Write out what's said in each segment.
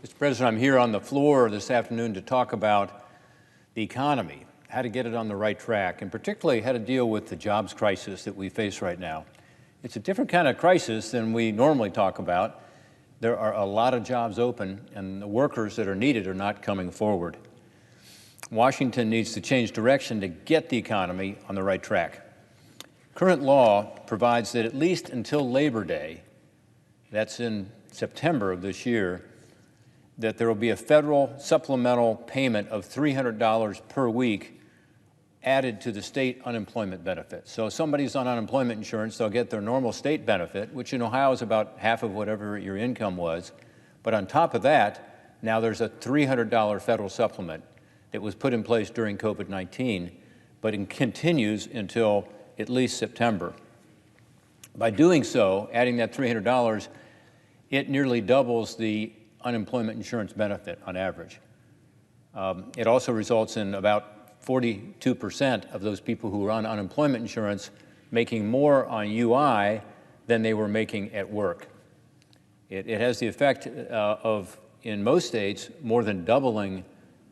Mr. President, I'm here on the floor this afternoon to talk about the economy, how to get it on the right track, and particularly how to deal with the jobs crisis that we face right now. It's a different kind of crisis than we normally talk about. There are a lot of jobs open, and the workers that are needed are not coming forward. Washington needs to change direction to get the economy on the right track. Current law provides that at least until Labor Day, that's in September of this year, that there will be a federal supplemental payment of $300 per week added to the state unemployment benefit. So if somebody's on unemployment insurance, they'll get their normal state benefit, which in Ohio is about half of whatever your income was. But on top of that, now there's a $300 federal supplement that was put in place during COVID-19, but it continues until at least September. By doing so, adding that $300, it nearly doubles the unemployment insurance benefit on average. It also results in about 42% of those people who are on unemployment insurance making more on UI than they were making at work. It has the effect of, in most states, more than doubling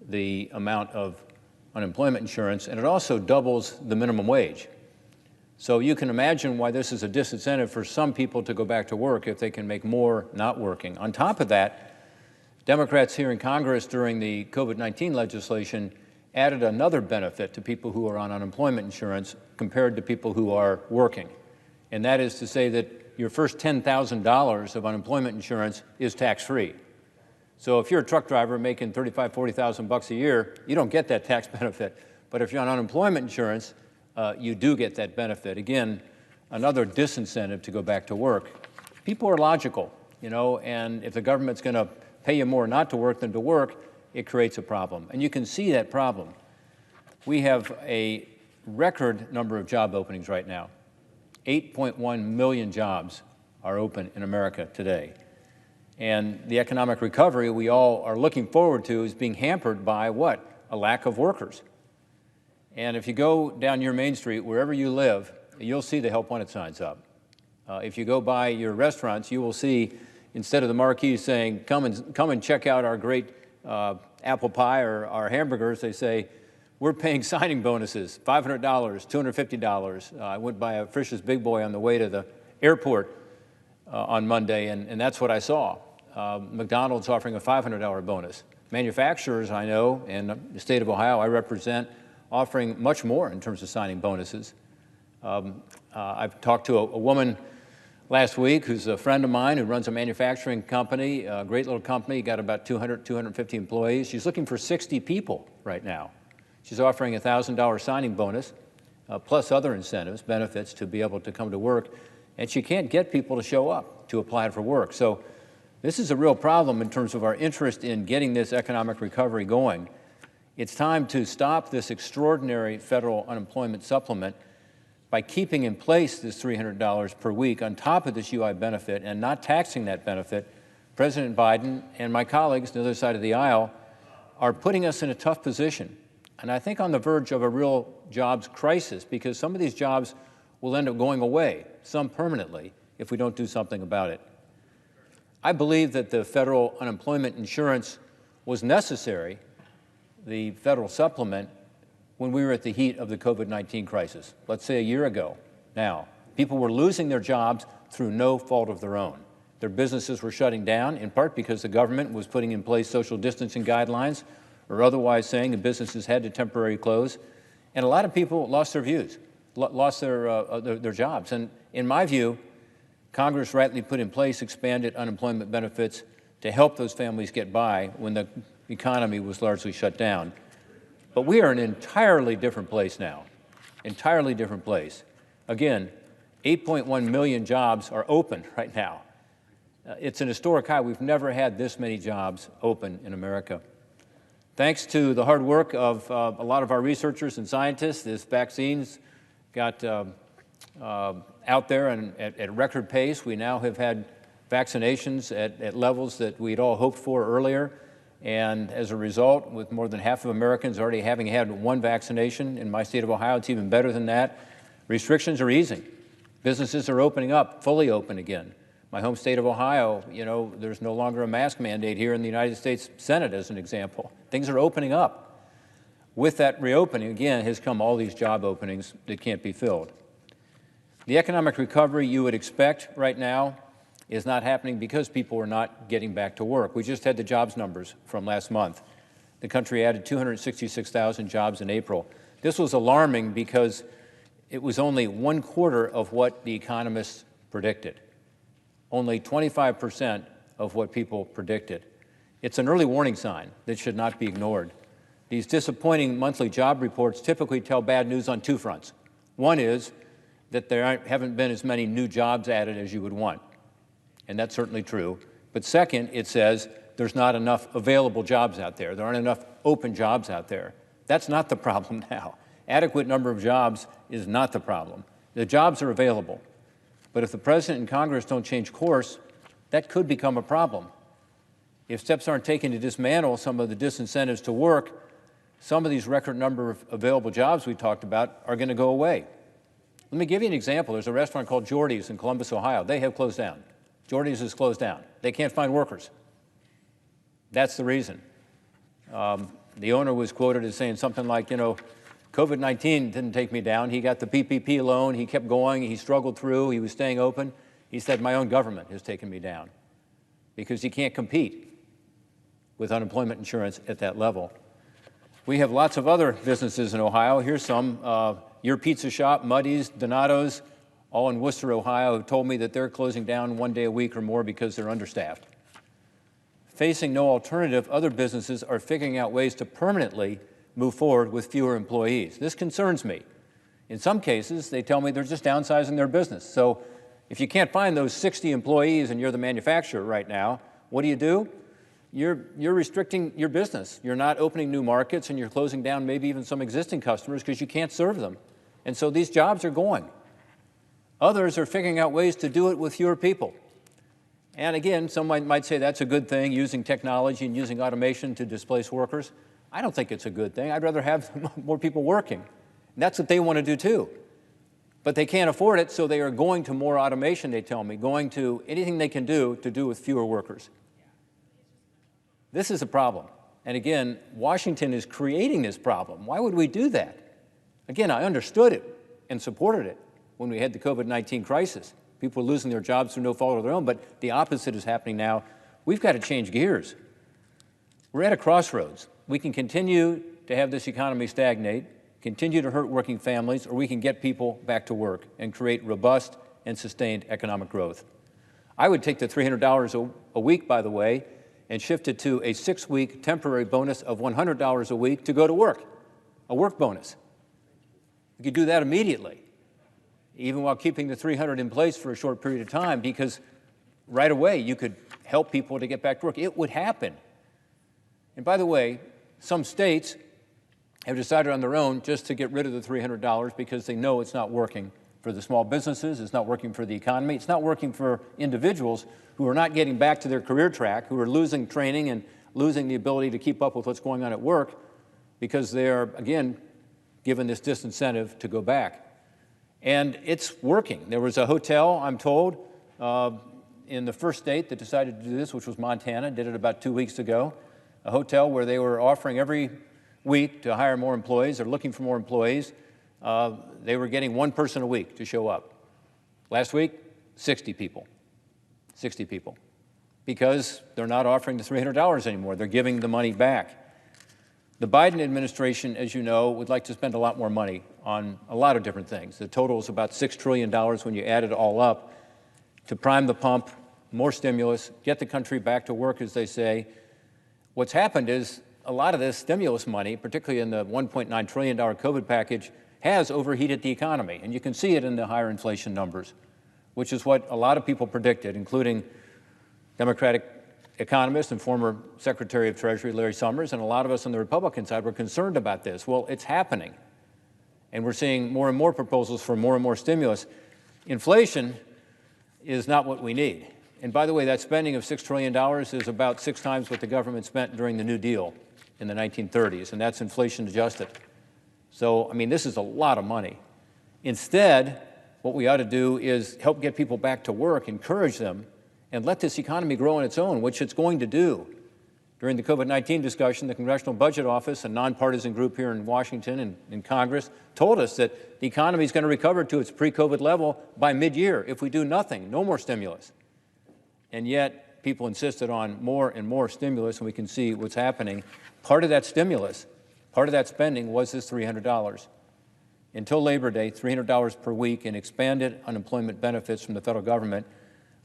the amount of unemployment insurance, and it also doubles the minimum wage. So you can imagine why this is a disincentive for some people to go back to work if they can make more not working. On top of that, Democrats here in Congress during the COVID-19 legislation added another benefit to people who are on unemployment insurance compared to people who are working. And that is to say that your first $10,000 of unemployment insurance is tax-free. So if you're a truck driver making $35,000, $40,000 a year, you don't get that tax benefit. But if you're on unemployment insurance, you do get that benefit. Again, another disincentive to go back to work. People are logical, and if the government's going to pay you more not to work than to work, it creates a problem. And you can see that problem. We have a record number of job openings right now. 8.1 million jobs are open in America today. And the economic recovery we all are looking forward to is being hampered by what? A lack of workers. And if you go down your Main Street, wherever you live, you'll see the Help Wanted signs up. If you go by your restaurants, you will see, instead of the marquee saying, come and check out our great apple pie or our hamburgers, they say, we're paying signing bonuses, $500, $250. I went by a Frisch's Big Boy on the way to the airport on Monday, and that's what I saw. McDonald's offering a $500 bonus. Manufacturers, I know, in the state of Ohio I represent, offering much more in terms of signing bonuses. I've talked to a woman last week who's a friend of mine who runs a manufacturing company, a great little company, got about 200, 250 employees. She's looking for 60 people right now. She's offering a $1,000 signing bonus, plus other incentives, benefits to be able to come to work, and she can't get people to show up to apply for work. So this is a real problem in terms of our interest in getting this economic recovery going. It's time to stop this extraordinary federal unemployment supplement by keeping in place this $300 per week on top of this UI benefit and not taxing that benefit. President Biden and my colleagues on the other side of the aisle are putting us in a tough position, and I think on the verge of a real jobs crisis, because some of these jobs will end up going away, some permanently, if we don't do something about it. I believe that the federal unemployment insurance was necessary, the federal supplement, when we were at the heat of the COVID-19 crisis, let's say a year ago now. People were losing their jobs through no fault of their own. Their businesses were shutting down, in part because the government was putting in place social distancing guidelines or otherwise saying that businesses had to temporarily close. And a lot of people lost their jobs. And in my view, Congress rightly put in place expanded unemployment benefits to help those families get by when the economy was largely shut down. But we are in an entirely different place now, entirely different place. Again, 8.1 million jobs are open right now. It's an historic high. We've never had this many jobs open in America. Thanks to the hard work of a lot of our researchers and scientists, this vaccine's got out there and at record pace. We now have had vaccinations at levels that we'd all hoped for earlier. And as a result, with more than half of Americans already having had one vaccination in my state of Ohio, it's even better than that. Restrictions are easing. Businesses are opening up, fully open again. My home state of Ohio, there's no longer a mask mandate here in the United States Senate, as an example. Things are opening up. With that reopening, again, has come all these job openings that can't be filled. The economic recovery you would expect right now is not happening because people are not getting back to work. We just had the jobs numbers from last month. The country added 266,000 jobs in April. This was alarming because it was only 1/4 of what the economists predicted, only 25% of what people predicted. It's an early warning sign that should not be ignored. These disappointing monthly job reports typically tell bad news on two fronts. One is that there haven't been as many new jobs added as you would want, and that's certainly true. But second, it says there's not enough available jobs out there. There aren't enough open jobs out there. That's not the problem now. Adequate number of jobs is not the problem. The jobs are available. But if the President and Congress don't change course, that could become a problem. If steps aren't taken to dismantle some of the disincentives to work, some of these record number of available jobs we talked about are going to go away. Let me give you an example. There's a restaurant called Jordy's in Columbus, Ohio. They have closed down. Jordy's is closed down. They can't find workers. That's the reason. The owner was quoted as saying something like, COVID-19 didn't take me down. He got the PPP loan. He kept going. He struggled through. He was staying open. He said, my own government has taken me down because he can't compete with unemployment insurance at that level. We have lots of other businesses in Ohio. Here's some. Your Pizza Shop, Muddy's, Donato's, all in Worcester, Ohio, have told me that they're closing down 1 day a week or more because they're understaffed. Facing no alternative, other businesses are figuring out ways to permanently move forward with fewer employees. This concerns me. In some cases, they tell me they're just downsizing their business. So if you can't find those 60 employees and you're the manufacturer right now, what do? You're restricting your business. You're not opening new markets, and you're closing down maybe even some existing customers because you can't serve them. And so these jobs are going. Others are figuring out ways to do it with fewer people. And again, some might say that's a good thing, using technology and using automation to displace workers. I don't think it's a good thing. I'd rather have more people working. And that's what they want to do too. But they can't afford it, so they are going to more automation, they tell me, going to anything they can do to do with fewer workers. This is a problem. And again, Washington is creating this problem. Why would we do that? Again, I understood it and supported it when we had the COVID-19 crisis. People were losing their jobs through no fault of their own, but the opposite is happening now. We've got to change gears. We're at a crossroads. We can continue to have this economy stagnate, continue to hurt working families, or we can get people back to work and create robust and sustained economic growth. I would take the $300 a week, by the way, and shift it to a 6-week temporary bonus of $100 a week to go to work, a work bonus. We could do that immediately, even while keeping the $300 in place for a short period of time, because right away you could help people to get back to work. It would happen. And by the way, some states have decided on their own just to get rid of the $300 because they know it's not working for the small businesses, it's not working for the economy, it's not working for individuals who are not getting back to their career track, who are losing training and losing the ability to keep up with what's going on at work because they are, again, given this disincentive to go back. And it's working. There was a hotel, I'm told, in the first state that decided to do this, which was Montana, did it about 2 weeks ago, a hotel where they were offering every week to hire more employees. They're looking for more employees. They were getting one person a week to show up. Last week, 60 people. 60 people. Because they're not offering the $300 anymore. They're giving the money back. The Biden administration, as you know, would like to spend a lot more money on a lot of different things. The total is about $6 trillion when you add it all up to prime the pump, more stimulus, get the country back to work, as they say. What's happened is a lot of this stimulus money, particularly in the $1.9 trillion COVID package, has overheated the economy. And you can see it in the higher inflation numbers, which is what a lot of people predicted, including Democratic economist and former Secretary of Treasury Larry Summers, and a lot of us on the Republican side were concerned about this. Well, it's happening. And we're seeing more and more proposals for more and more stimulus. Inflation is not what we need. And by the way, that spending of $6 trillion is about 6 times what the government spent during the New Deal in the 1930s, and that's inflation adjusted. So, I mean, this is a lot of money. Instead, what we ought to do is help get people back to work, encourage them and let this economy grow on its own, which it's going to do. During the COVID-19 discussion, the Congressional Budget Office, a nonpartisan group here in Washington and in Congress, told us that the economy is going to recover to its pre-COVID level by mid-year if we do nothing, no more stimulus. And yet, people insisted on more and more stimulus, and we can see what's happening. Part of that stimulus, part of that spending was this $300. Until Labor Day, $300 per week in expanded unemployment benefits from the federal government,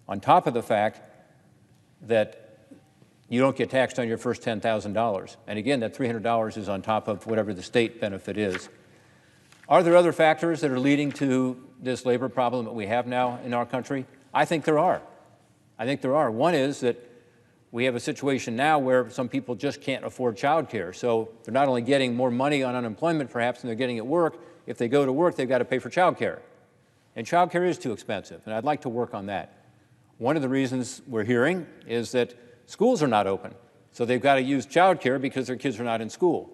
on top of the fact that you don't get taxed on your first $10,000. And again, that $300 is on top of whatever the state benefit is. Are there other factors that are leading to this labor problem that we have now in our country? I think there are. I think there are. One is that we have a situation now where some people just can't afford child care. So they're not only getting more money on unemployment perhaps than they're getting at work. If they go to work, they've got to pay for child care. And child care is too expensive, and I'd like to work on that. One of the reasons we're hearing is that schools are not open, so they've got to use child care because their kids are not in school.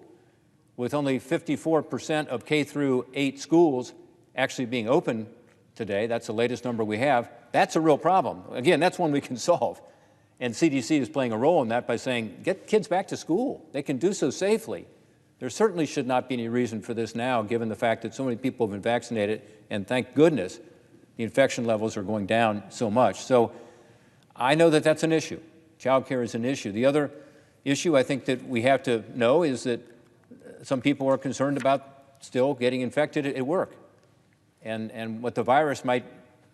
With only 54% of K through 8 schools actually being open today, that's the latest number we have, that's a real problem. Again, that's one we can solve. And CDC is playing a role in that by saying, get kids back to school. They can do so safely. There certainly should not be any reason for this now, given the fact that so many people have been vaccinated, and thank goodness the infection levels are going down so much. So I know that that's an issue. Child care is an issue. The other issue I think that we have to know is that some people are concerned about still getting infected at work, and what the virus might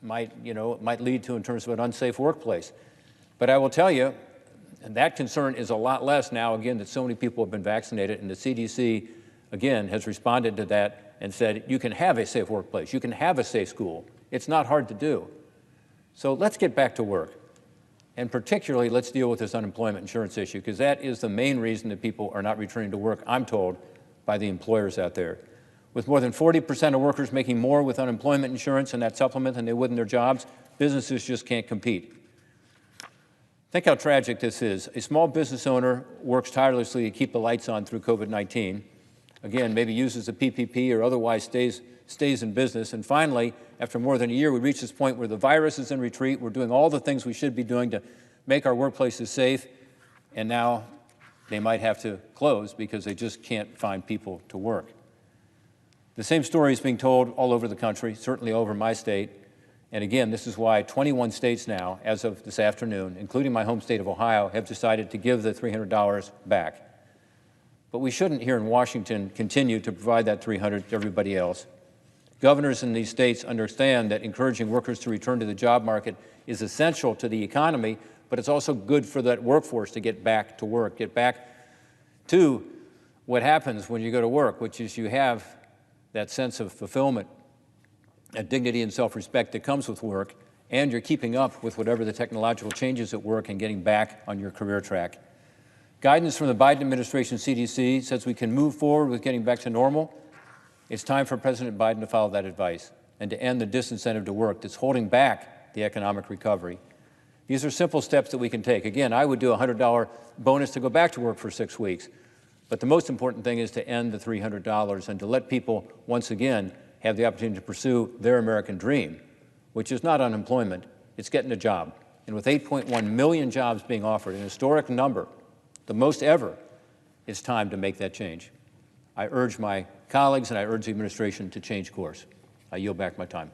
lead to in terms of an unsafe workplace. But I will tell you, that concern is a lot less now, again, that so many people have been vaccinated, and the CDC, again, has responded to that and said, you can have a safe workplace, you can have a safe school. It's not hard to do. So let's get back to work. And particularly, let's deal with this unemployment insurance issue, because that is the main reason that people are not returning to work, I'm told, by the employers out there. With more than 40% of workers making more with unemployment insurance and that supplement than they would in their jobs, businesses just can't compete. Think how tragic this is. A small business owner works tirelessly to keep the lights on through COVID-19. Again, maybe uses the PPP or otherwise stays in business. And finally, after more than a year, we reach this point where the virus is in retreat. We're doing all the things we should be doing to make our workplaces safe. And now they might have to close because they just can't find people to work. The same story is being told all over the country, certainly over my state. And again, this is why 21 states now, as of this afternoon, including my home state of Ohio, have decided to give the $300 back. But we shouldn't here in Washington continue to provide that $300 to everybody else. Governors in these states understand that encouraging workers to return to the job market is essential to the economy, but it's also good for that workforce to get back to work, get back to what happens when you go to work, which is you have that sense of fulfillment, that dignity and self-respect that comes with work, and you're keeping up with whatever the technological changes at work and getting back on your career track. Guidance from the Biden administration CDC says we can move forward with getting back to normal. It's time for President Biden to follow that advice and to end the disincentive to work that's holding back the economic recovery. These are simple steps that we can take. Again, I would do a $100 bonus to go back to work for 6 weeks. But the most important thing is to end the $300 and to let people, once again, have the opportunity to pursue their American dream, which is not unemployment, it's getting a job. And with 8.1 million jobs being offered, an historic number, the most ever, it's time to make that change. I urge my colleagues and I urge the administration to change course. I yield back my time.